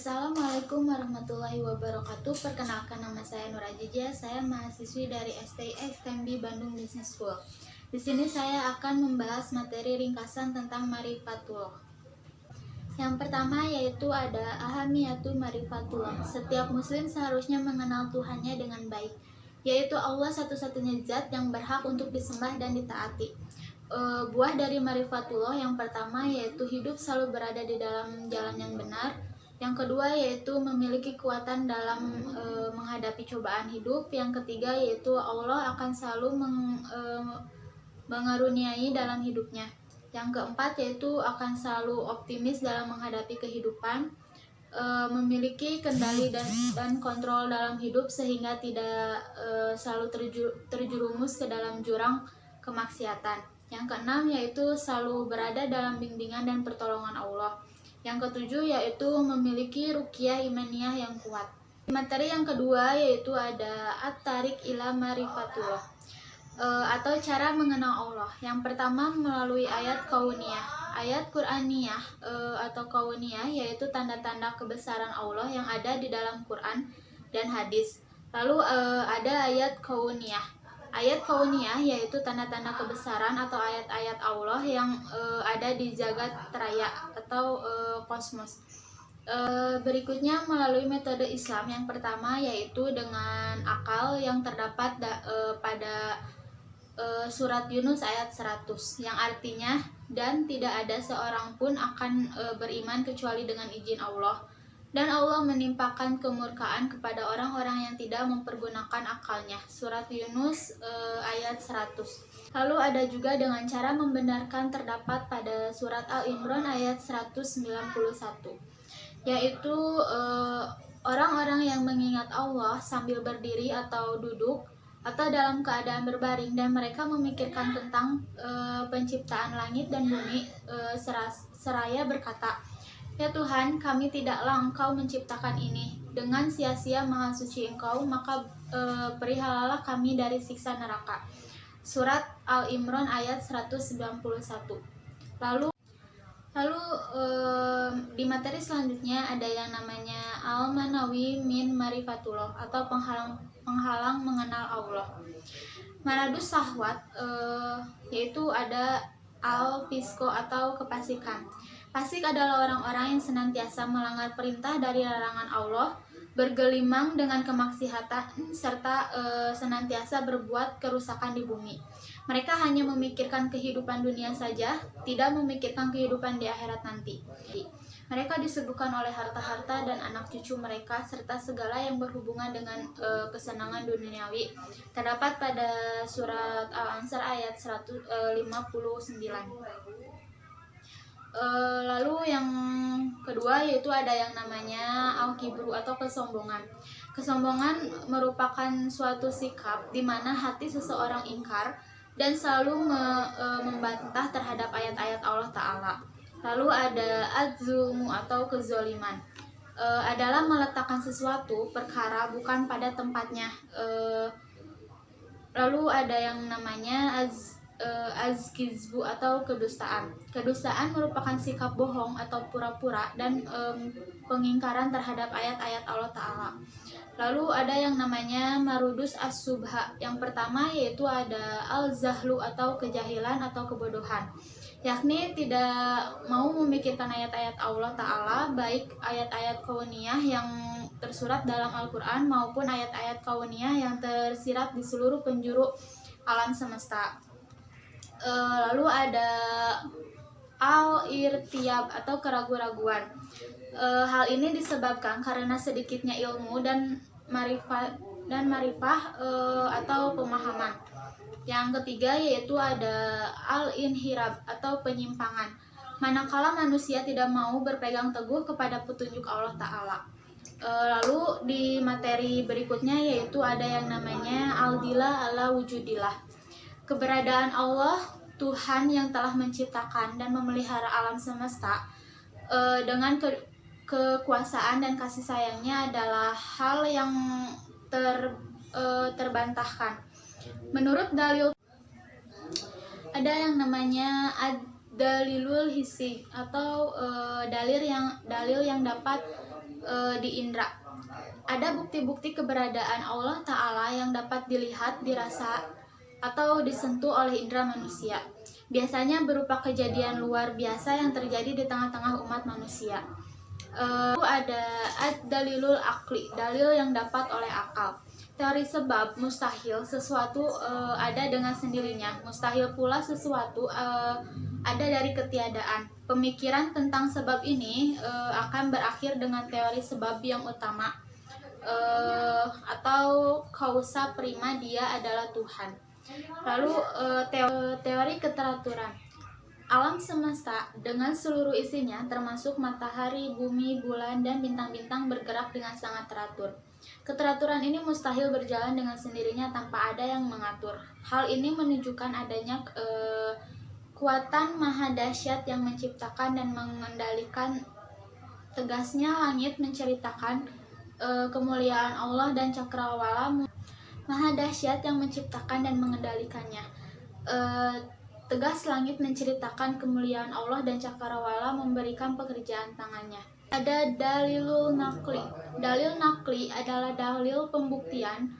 Assalamualaikum warahmatullahi wabarakatuh. Perkenalkan, nama saya Nur Ajijah. Saya mahasiswi dari STMB Bandung Business School. Di sini saya akan membahas materi ringkasan tentang Marifatullah. Yang pertama yaitu ada Ahamiyatul Marifatullah. Setiap muslim seharusnya mengenal Tuhannya dengan baik, yaitu Allah satu-satunya zat yang berhak untuk disembah dan ditaati. Buah dari Marifatullah yang pertama yaitu hidup selalu berada di dalam jalan yang benar. Yang kedua yaitu memiliki kekuatan dalam menghadapi cobaan hidup. Yang ketiga yaitu Allah akan selalu mengaruniai dalam hidupnya. Yang keempat yaitu akan selalu optimis dalam menghadapi kehidupan, memiliki kendali dan kontrol dalam hidup sehingga tidak selalu terjerumus ke dalam jurang kemaksiatan. Yang keenam yaitu selalu berada dalam bimbingan dan pertolongan Allah. Yang ketujuh yaitu memiliki ruqyah imaniyah yang kuat. Materi yang kedua yaitu ada At-Tariq ila Marifatullah, atau cara mengenal Allah. Yang pertama melalui ayat kauniyah. Ayat Qur'aniyah atau kauniyah yaitu tanda-tanda kebesaran Allah yang ada di dalam Quran dan hadis. Lalu ada ayat kauniyah. Ayat kauniyah yaitu tanda-tanda kebesaran atau ayat-ayat Allah yang ada di jagat raya atau kosmos. Berikutnya melalui metode Islam. Yang pertama yaitu dengan akal yang terdapat pada surat Yunus ayat 100 yang artinya, dan tidak ada seorang pun akan beriman kecuali dengan izin Allah, dan Allah menimpakan kemurkaan kepada orang-orang yang tidak mempergunakan akalnya. Surat Yunus ayat 100. Lalu ada juga dengan cara membenarkan terdapat pada surat Al-Imran ayat 191, yaitu orang-orang yang mengingat Allah sambil berdiri atau duduk atau dalam keadaan berbaring, dan mereka memikirkan tentang penciptaan langit dan bumi seraya berkata, "Ya Tuhan, kami tidaklah Engkau menciptakan ini. Dengan sia-sia Maha Suci Engkau, maka perihalalah kami dari siksa neraka." Surat Al-Imran ayat 191. Lalu di materi selanjutnya ada yang namanya Al-Manawi min Marifatullah atau penghalang mengenal Allah. Maradus Sahwat yaitu ada Al-Fisko atau kefasikan. Fasik adalah orang-orang yang senantiasa melanggar perintah dari larangan Allah, bergelimang dengan kemaksiatan, serta senantiasa berbuat kerusakan di bumi. Mereka hanya memikirkan kehidupan dunia saja, tidak memikirkan kehidupan di akhirat nanti. Mereka disebutkan oleh harta-harta dan anak cucu mereka, serta segala yang berhubungan dengan kesenangan duniawi. Terdapat pada surat Al-Ansar ayat 159. Lalu yang kedua yaitu ada yang namanya al-kibru atau kesombongan. Kesombongan merupakan suatu sikap di mana hati seseorang ingkar dan selalu membantah terhadap ayat-ayat Allah Ta'ala. Lalu ada az-zulmu atau kezoliman, adalah meletakkan sesuatu perkara bukan pada tempatnya. Lalu ada yang namanya az-kizbu atau kedustaan. Kedustaan merupakan sikap bohong atau pura-pura dan pengingkaran terhadap ayat-ayat Allah Ta'ala. Lalu ada yang namanya marudus as-subha. Yang pertama yaitu ada al-zahlu atau kejahilan atau kebodohan, yakni tidak mau memikirkan ayat-ayat Allah Ta'ala, baik ayat-ayat kauniyah yang tersurat dalam Al-Quran maupun ayat-ayat kauniyah yang tersirat di seluruh penjuru alam semesta. Lalu ada al-irtiyab atau keraguan-raguan. Hal ini disebabkan karena sedikitnya ilmu dan marifah atau pemahaman. Yang ketiga yaitu ada al-inhirab atau penyimpangan, manakala manusia tidak mau berpegang teguh kepada petunjuk Allah Ta'ala. Lalu di materi berikutnya yaitu ada yang namanya al-dila ala wujudillah. Keberadaan Allah, Tuhan yang telah menciptakan dan memelihara alam semesta dengan kekuasaan dan kasih sayangnya adalah hal yang terbantahkan. Menurut dalil, ada yang namanya ad-dalilul hissi atau dalil yang dapat di indera. Ada bukti-bukti keberadaan Allah Ta'ala yang dapat dilihat, dirasa, atau disentuh oleh indera manusia. Biasanya berupa kejadian luar biasa yang terjadi di tengah-tengah umat manusia. Ada ad-dalilul akli, dalil yang dapat oleh akal. Teori sebab mustahil, sesuatu ada dengan sendirinya. Mustahil pula sesuatu ada dari ketiadaan. Pemikiran tentang sebab ini akan berakhir dengan teori sebab yang utama, atau kausa prima, dia adalah Tuhan. Lalu teori keteraturan. Alam semesta dengan seluruh isinya termasuk matahari, bumi, bulan, dan bintang-bintang bergerak dengan sangat teratur. Keteraturan ini mustahil berjalan dengan sendirinya tanpa ada yang mengatur. Hal ini menunjukkan adanya kekuatan maha dahsyat yang menciptakan dan mengendalikan. Tegasnya langit menceritakan kemuliaan Allah dan cakrawala maha dahsyat yang menciptakan dan mengendalikannya. Tegas langit menceritakan kemuliaan Allah dan cakrawala memberikan pekerjaan tangannya. Ada dalilul nakli. Dalil nakli adalah dalil pembuktian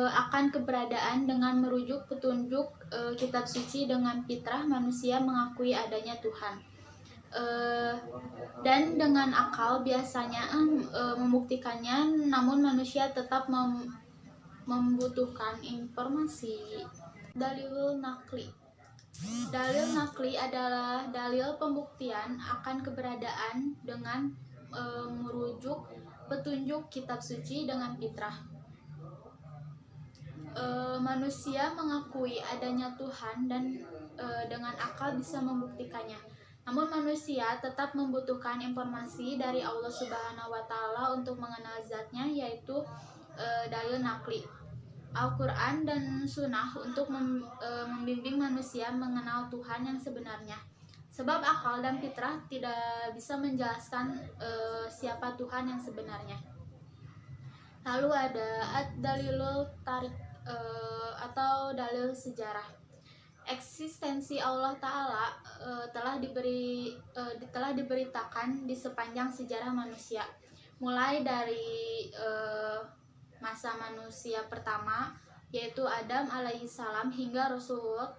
akan keberadaan dengan merujuk petunjuk kitab suci. Dengan fitrah manusia mengakui adanya Tuhan. Dan dengan akal biasanya membuktikannya, namun manusia tetap membutuhkan informasi. Dalilul nakli. Dalil nakli adalah dalil pembuktian akan keberadaan dengan merujuk petunjuk kitab suci. Dengan fitrah manusia mengakui adanya Tuhan dan dengan akal bisa membuktikannya. Namun manusia tetap membutuhkan informasi dari Allah Subhanahu wa Ta'ala untuk mengenal zatnya, yaitu dalil nakli. Al-Quran dan Sunnah untuk membimbing manusia mengenal Tuhan yang sebenarnya. Sebab akal dan fitrah tidak bisa menjelaskan siapa Tuhan yang sebenarnya. Lalu ada ad-dalilul tarik atau dalil sejarah. Eksistensi Allah Ta'ala telah diberitakan di sepanjang sejarah manusia, mulai dari masa manusia pertama yaitu Adam alaihissalam hingga Rasulullah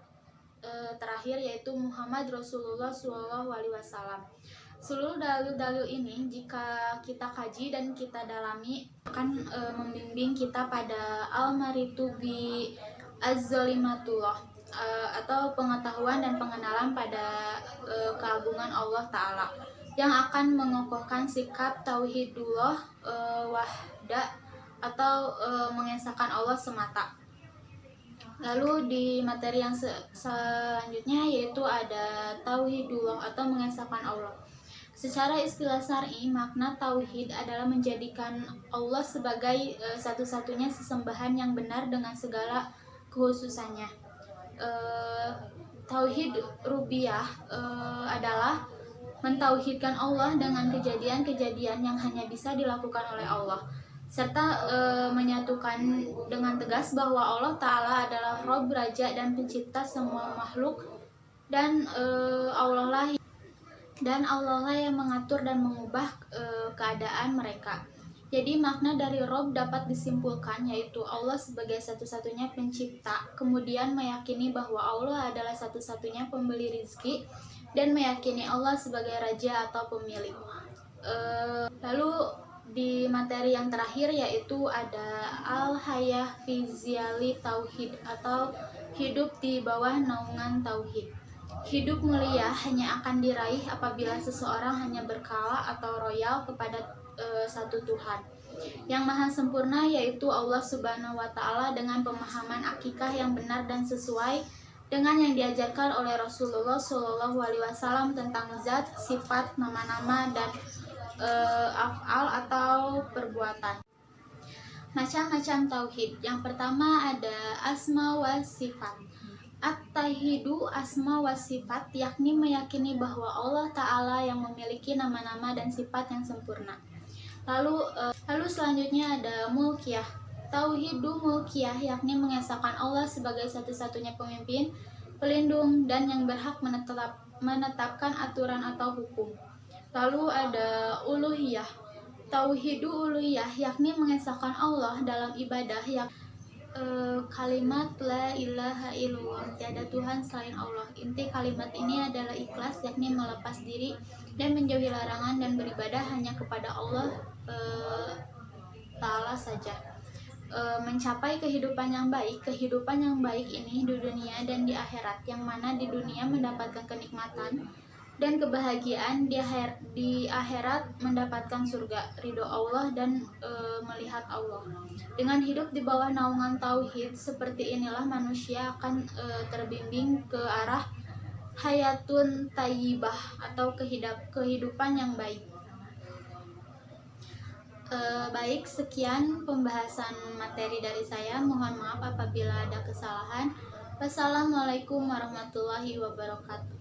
terakhir yaitu Muhammad Rasulullah SAW. Seluruh dalil-dalil ini jika kita kaji dan kita dalami akan membimbing kita pada al-maritu bi az-zalimatullah, atau pengetahuan dan pengenalan pada keagungan Allah Ta'ala, yang akan mengokohkan sikap tauhidullah wahda, atau mengesahkan Allah semata. Lalu di materi yang selanjutnya yaitu ada tauhidullah atau mengesahkan Allah. Secara istilah syar'i, makna tauhid adalah menjadikan Allah sebagai satu-satunya sesembahan yang benar dengan segala kekhususannya. Tauhid rububiyah adalah mentauhidkan Allah dengan kejadian-kejadian yang hanya bisa dilakukan oleh Allah, serta menyatukan dengan tegas bahwa Allah Ta'ala adalah Rabb, Raja dan pencipta semua makhluk, dan Allah lah yang mengatur dan mengubah keadaan mereka. Jadi makna dari Rabb dapat disimpulkan yaitu Allah sebagai satu-satunya pencipta, kemudian meyakini bahwa Allah adalah satu-satunya pemberi rizki, dan meyakini Allah sebagai raja atau pemilik. Lalu di materi yang terakhir yaitu ada al-hayah fi ziyali tauhid atau hidup di bawah naungan tauhid. Hidup mulia hanya akan diraih apabila seseorang hanya berkala atau royal kepada satu Tuhan yang maha sempurna, yaitu Allah Subhanahu wa Ta'ala, dengan pemahaman akikah yang benar dan sesuai dengan yang diajarkan oleh Rasulullah SAW tentang zat, sifat, nama-nama, dan af'al atau perbuatan. Macam-macam tauhid. Yang pertama ada asma wa sifat. At-tauhidu asma wa sifat, yakni meyakini bahwa Allah Ta'ala yang memiliki nama-nama dan sifat yang sempurna. Lalu selanjutnya ada mulkiyah. Tauhidu mulkiyah yakni mengesahkan Allah sebagai satu-satunya pemimpin, pelindung, dan yang berhak menetapkan aturan atau hukum. Lalu ada uluhiyah. Tauhidul uluhiyah yakni mengesahkan Allah dalam ibadah, kalimat la ilaha illallah, tiada Tuhan selain Allah. Inti kalimat ini adalah ikhlas, yakni melepas diri dan menjauhi larangan dan beribadah hanya kepada Allah Ta'ala saja. Mencapai kehidupan yang baik. Kehidupan yang baik ini di dunia dan di akhirat, yang mana di dunia mendapatkan kenikmatan dan kebahagiaan, di akhirat mendapatkan surga, ridho Allah dan melihat Allah. Dengan hidup di bawah naungan tauhid seperti inilah manusia akan terbimbing ke arah hayatun tayyibah atau kehidupan yang baik. Baik, sekian pembahasan materi dari saya. Mohon maaf apabila ada kesalahan. Wassalamualaikum warahmatullahi wabarakatuh.